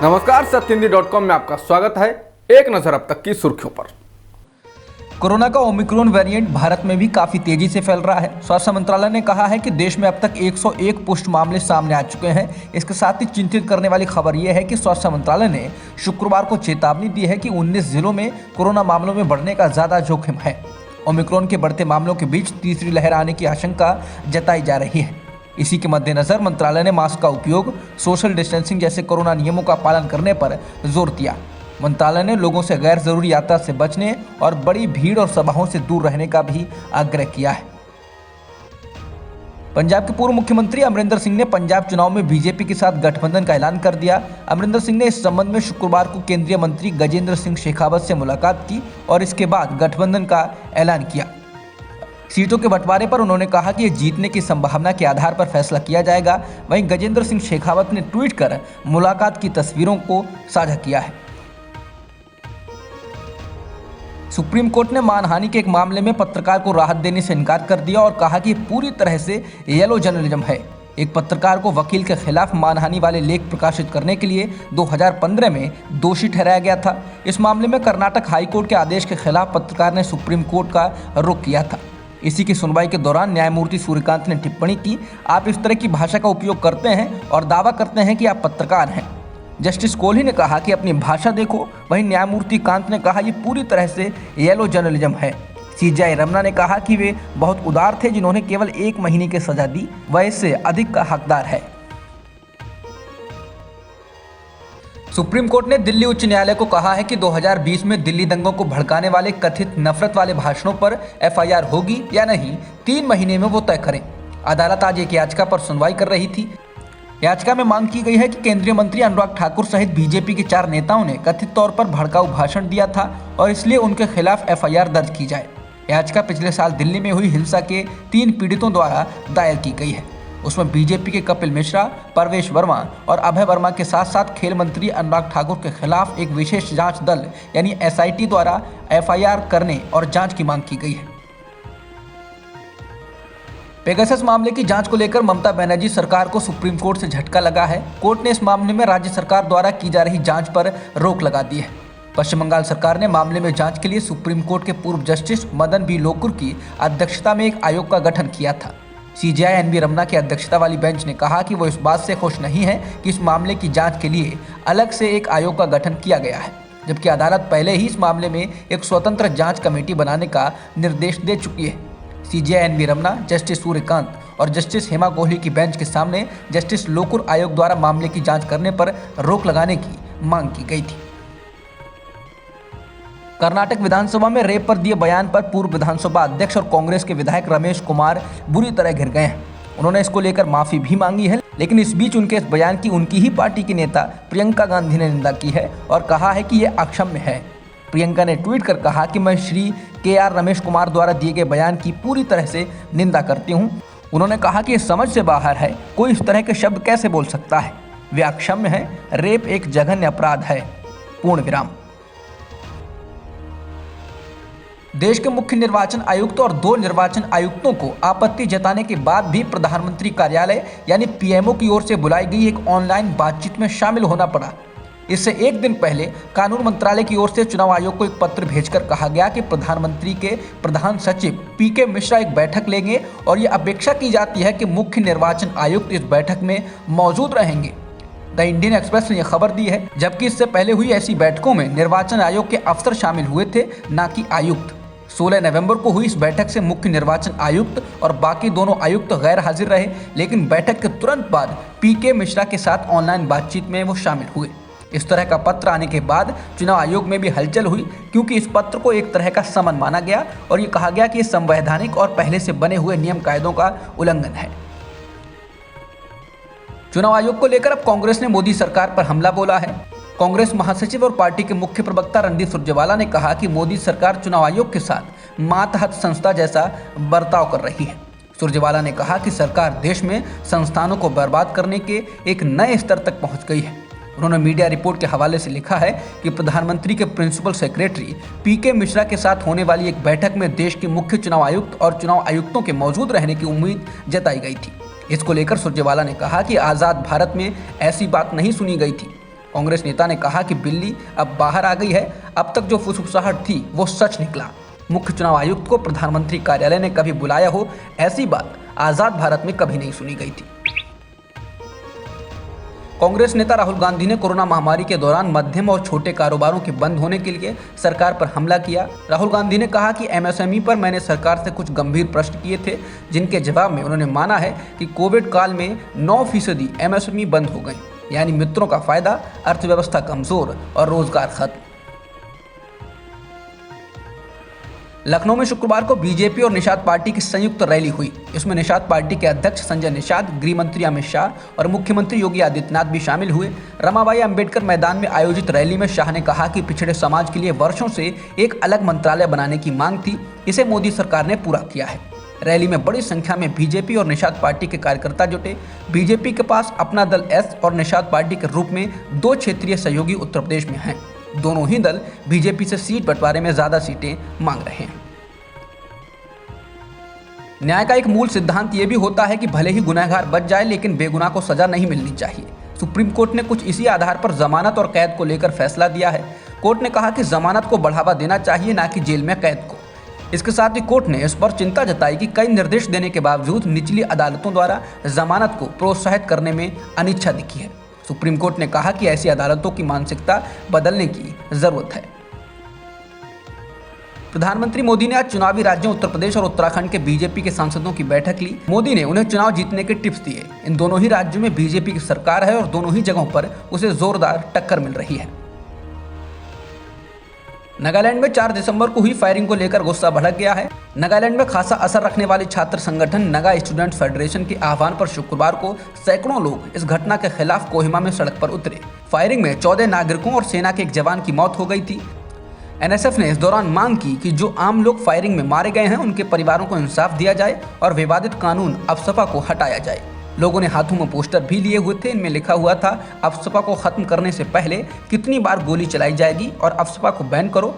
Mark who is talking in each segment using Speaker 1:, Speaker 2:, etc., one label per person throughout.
Speaker 1: नमस्कार, सत्यहिंदी.com में आपका स्वागत है। एक नजर अब तक की सुर्खियों पर।
Speaker 2: कोरोना का ओमिक्रॉन वेरिएंट भारत में भी काफी तेजी से फैल रहा है। स्वास्थ्य मंत्रालय ने कहा है कि देश में अब तक 101 पुष्ट मामले सामने आ चुके हैं। इसके साथ ही चिंतित करने वाली खबर यह है कि स्वास्थ्य मंत्रालय ने शुक्रवार को चेतावनी दी है कि 19 जिलों में कोरोना मामलों में बढ़ने का ज्यादा जोखिम है। ओमिक्रॉन के बढ़ते मामलों के बीच तीसरी लहर आने की आशंका जताई जा रही है। इसी के मद्देनजर मंत्रालय ने मास्क का उपयोग, सोशल डिस्टेंसिंग जैसे कोरोना नियमों का पालन करने पर जोर दिया। मंत्रालय ने लोगों से गैर जरूरी यात्रा से बचने और बड़ी भीड़ और सभाओं से दूर रहने का भी आग्रह किया है। पंजाब के पूर्व मुख्यमंत्री अमरिंदर सिंह ने पंजाब चुनाव में बीजेपी के साथ गठबंधन का ऐलान कर दिया। अमरिंदर सिंह ने इस संबंध में शुक्रवार को केंद्रीय मंत्री गजेंद्र सिंह शेखावत से मुलाकात की और इसके बाद गठबंधन का ऐलान किया। सीटों के बंटवारे पर उन्होंने कहा कि ये जीतने की संभावना के आधार पर फैसला किया जाएगा। वहीं गजेंद्र सिंह शेखावत ने ट्वीट कर मुलाकात की तस्वीरों को साझा किया है। सुप्रीम कोर्ट ने मानहानि के एक मामले में पत्रकार को राहत देने से इनकार कर दिया और कहा कि पूरी तरह से येलो जर्नलिज्म है। एक पत्रकार को वकील के खिलाफ मानहानि वाले लेख प्रकाशित करने के लिए 2015 में दोषी ठहराया गया था। इस मामले में कर्नाटक हाईकोर्ट के आदेश के खिलाफ पत्रकार ने सुप्रीम कोर्ट का रुख किया था। इसी की सुनवाई के दौरान न्यायमूर्ति सूर्यकांत ने टिप्पणी की, आप इस तरह की भाषा का उपयोग करते हैं और दावा करते हैं कि आप पत्रकार हैं। जस्टिस कोहली ने कहा कि अपनी भाषा देखो। वहीं न्यायमूर्ति कांत ने कहा ये पूरी तरह से येलो जर्नलिज्म है। सीजेआई रमना ने कहा कि वे बहुत उदार थे जिन्होंने केवल 1 महीने की सजा दी, वह इससे अधिक का हकदार है। सुप्रीम कोर्ट ने दिल्ली उच्च न्यायालय को कहा है कि 2020 में दिल्ली दंगों को भड़काने वाले कथित नफरत वाले भाषणों पर एफआईआर होगी या नहीं, 3 महीने में वो तय करें। अदालत आज एक याचिका पर सुनवाई कर रही थी। याचिका में मांग की गई है कि केंद्रीय मंत्री अनुराग ठाकुर सहित बीजेपी के 4 नेताओं ने कथित तौर पर भड़काऊ भाषण दिया था और इसलिए उनके खिलाफ एफआईआर दर्ज की जाए। याचिका पिछले साल दिल्ली में हुई हिंसा के 3 पीड़ितों द्वारा दायर की गई है। उसमें बीजेपी के कपिल मिश्रा, परवेश वर्मा और अभय वर्मा के साथ साथ खेल मंत्री अनुराग ठाकुर के खिलाफ एक विशेष जांच दल यानी एसआईटी द्वारा एफआईआर करने और जांच की मांग की गई है। पेगासस मामले की जांच को लेकर ममता बनर्जी सरकार को सुप्रीम कोर्ट से झटका लगा है। कोर्ट ने इस मामले में राज्य सरकार द्वारा की जा रही जांच पर रोक लगा दी है। पश्चिम बंगाल सरकार ने मामले में जांच के लिए सुप्रीम कोर्ट के पूर्व जस्टिस मदन बी लोकुर की अध्यक्षता में एक आयोग का गठन किया था। सीजेआई एनवी रमना की अध्यक्षता वाली बेंच ने कहा कि वो इस बात से खुश नहीं है कि इस मामले की जांच के लिए अलग से एक आयोग का गठन किया गया है, जबकि अदालत पहले ही इस मामले में एक स्वतंत्र जांच कमेटी बनाने का निर्देश दे चुकी है। CJI NV Ramana, justice Suryakant और जस्टिस हेमा कोहली की बेंच के सामने जस्टिस लोकुर आयोग द्वारा मामले की जांच करने पर रोक लगाने की मांग की गई थी। कर्नाटक विधानसभा में रेप पर दिए बयान पर पूर्व विधानसभा अध्यक्ष और कांग्रेस के विधायक रमेश कुमार बुरी तरह घिर गए हैं। उन्होंने इसको लेकर माफी भी मांगी है, लेकिन इस बीच उनके इस बयान की उनकी ही पार्टी की नेता प्रियंका गांधी ने निंदा की है और कहा है कि यह अक्षम्य है। प्रियंका ने ट्वीट कर कहा कि मैं श्री के.आर. रमेश कुमार द्वारा दिए गए बयान की पूरी तरह से निंदा करती हूं। उन्होंने कहा कि यह समझ से बाहर है, कोई इस तरह के शब्द कैसे बोल सकता है, वे अक्षम्य है। रेप एक जघन्य अपराध है। पूर्ण विराम। देश के मुख्य निर्वाचन आयुक्त और 2 निर्वाचन आयुक्तों को आपत्ति जताने के बाद भी प्रधानमंत्री कार्यालय यानी पीएमओ की ओर से बुलाई गई एक ऑनलाइन बातचीत में शामिल होना पड़ा। इससे एक दिन पहले कानून मंत्रालय की ओर से चुनाव आयोग को एक पत्र भेजकर कहा गया कि प्रधानमंत्री के प्रधान सचिव पीके मिश्रा एक बैठक लेंगे और ये अपेक्षा की जाती है कि मुख्य निर्वाचन आयुक्त इस बैठक में मौजूद रहेंगे। द इंडियन एक्सप्रेस ने यह खबर दी है, जबकि इससे पहले हुई ऐसी बैठकों में निर्वाचन आयोग के अफसर शामिल हुए थे, न कि आयुक्त। 16 नवंबर को हुई इस बैठक से मुख्य निर्वाचन आयुक्त और बाकी दोनों आयुक्त गैर हाजिर रहे, लेकिन बैठक के तुरंत बाद पीके मिश्रा के साथ ऑनलाइन बातचीत में वो शामिल हुए। इस तरह का पत्र आने के बाद चुनाव आयोग में भी हलचल हुई, क्योंकि इस पत्र को एक तरह का समन माना गया और ये कहा गया कि ये संवैधानिक और पहले से बने हुए नियम कायदों का उल्लंघन है। चुनाव आयोग को लेकर अब कांग्रेस ने मोदी सरकार पर हमला बोला है। कांग्रेस महासचिव और पार्टी के मुख्य प्रवक्ता रणदीप सुरजेवाला ने कहा कि मोदी सरकार चुनाव आयोग के साथ मातहत संस्था जैसा बर्ताव कर रही है। सुरजेवाला ने कहा कि सरकार देश में संस्थानों को बर्बाद करने के एक नए स्तर तक पहुंच गई है। उन्होंने मीडिया रिपोर्ट के हवाले से लिखा है कि प्रधानमंत्री के प्रिंसिपल सेक्रेटरी पीके मिश्रा के साथ होने वाली एक बैठक में देश के मुख्य चुनाव आयुक्त और चुनाव आयुक्तों के मौजूद रहने की उम्मीद जताई गई थी। इसको लेकर सुरजेवाला ने कहा कि आज़ाद भारत में ऐसी बात नहीं सुनी गई थी। कांग्रेस नेता ने कहा कि बिल्ली अब बाहर आ गई है, अब तक जो फुसफुसाहट थी वो सच निकला। मुख्य चुनाव आयुक्त को प्रधानमंत्री कार्यालय ने कभी बुलाया हो, ऐसी बात आजाद भारत में कभी नहीं सुनी गई थी। कांग्रेस नेता राहुल गांधी ने कोरोना महामारी के दौरान मध्यम और छोटे कारोबारों के बंद होने के लिए सरकार पर हमला किया। राहुल गांधी ने कहा कि एमएसएमई पर मैंने सरकार से कुछ गंभीर प्रश्न किए थे, जिनके जवाब में उन्होंने माना है कि कोविड काल में 9% एमएसएमई बंद हो गई, यानी मित्रों का फायदा, अर्थव्यवस्था कमजोर और रोजगार खत्म। लखनऊ में शुक्रवार को बीजेपी और निषाद पार्टी की संयुक्त रैली हुई। इसमें निषाद पार्टी के अध्यक्ष संजय निषाद, गृह मंत्री अमित शाह और मुख्यमंत्री योगी आदित्यनाथ भी शामिल हुए। रमाबाई अंबेडकर मैदान में आयोजित रैली में शाह ने कहा कि पिछड़े समाज के लिए वर्षों से एक अलग मंत्रालय बनाने की मांग थी, इसे मोदी सरकार ने पूरा किया है। रैली में बड़ी संख्या में बीजेपी और निषाद पार्टी के कार्यकर्ता जुटे। बीजेपी के पास अपना दल एस और निषाद पार्टी के रूप में 2 क्षेत्रीय सहयोगी उत्तर प्रदेश में हैं। दोनों ही दल बीजेपी से सीट बंटवारे में ज्यादा सीटें मांग रहे हैं। न्याय का एक मूल सिद्धांत ये भी होता है कि भले ही गुनहगार बच जाए, लेकिन बेगुनाह को सजा नहीं मिलनी चाहिए। सुप्रीम कोर्ट ने कुछ इसी आधार पर जमानत और कैद को लेकर फैसला दिया है। कोर्ट ने कहा कि जमानत को बढ़ावा देना चाहिए, ना कि जेल में कैद को। इसके साथ ही कोर्ट ने इस पर चिंता जताई कि कई निर्देश देने के बावजूद निचली अदालतों द्वारा जमानत को प्रोत्साहित करने में अनिच्छा दिखी है। सुप्रीम कोर्ट ने कहा कि ऐसी अदालतों की मानसिकता बदलने की जरूरत है। प्रधानमंत्री मोदी ने आज चुनावी राज्यों उत्तर प्रदेश और उत्तराखंड के बीजेपी के सांसदों की बैठक ली। मोदी ने उन्हें चुनाव जीतने के टिप्स दिए। इन दोनों ही राज्यों में बीजेपी की सरकार है और दोनों ही जगहों पर उसे जोरदार टक्कर मिल रही है। नागालैंड में 4 दिसंबर को हुई फायरिंग को लेकर गुस्सा भड़क गया है। नागालैंड में खासा असर रखने वाले छात्र संगठन नागा स्टूडेंट्स फेडरेशन के आह्वान पर शुक्रवार को सैकड़ों लोग इस घटना के खिलाफ कोहिमा में सड़क पर उतरे। फायरिंग में 14 नागरिकों और सेना के एक जवान की मौत हो गई थी। एनएसएफ ने इस दौरान मांग की कि जो आम लोग फायरिंग में मारे गए हैं उनके परिवारों को इंसाफ दिया जाए और विवादित कानून अफसपा को हटाया जाए। लोगों ने हाथों में पोस्टर भी लिए हुए थे। इनमें लिखा हुआ था, अफसपा को खत्म करने से पहले कितनी बार गोली चलाई जाएगी और अफसपा को बैन करो।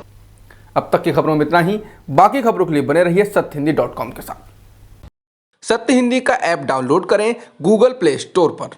Speaker 1: अब तक की खबरों में इतना ही। बाकी खबरों के लिए बने रहिए सत्यहिंदी.com के साथ। सत्य हिंदी का ऐप डाउनलोड करें गूगल प्ले स्टोर पर।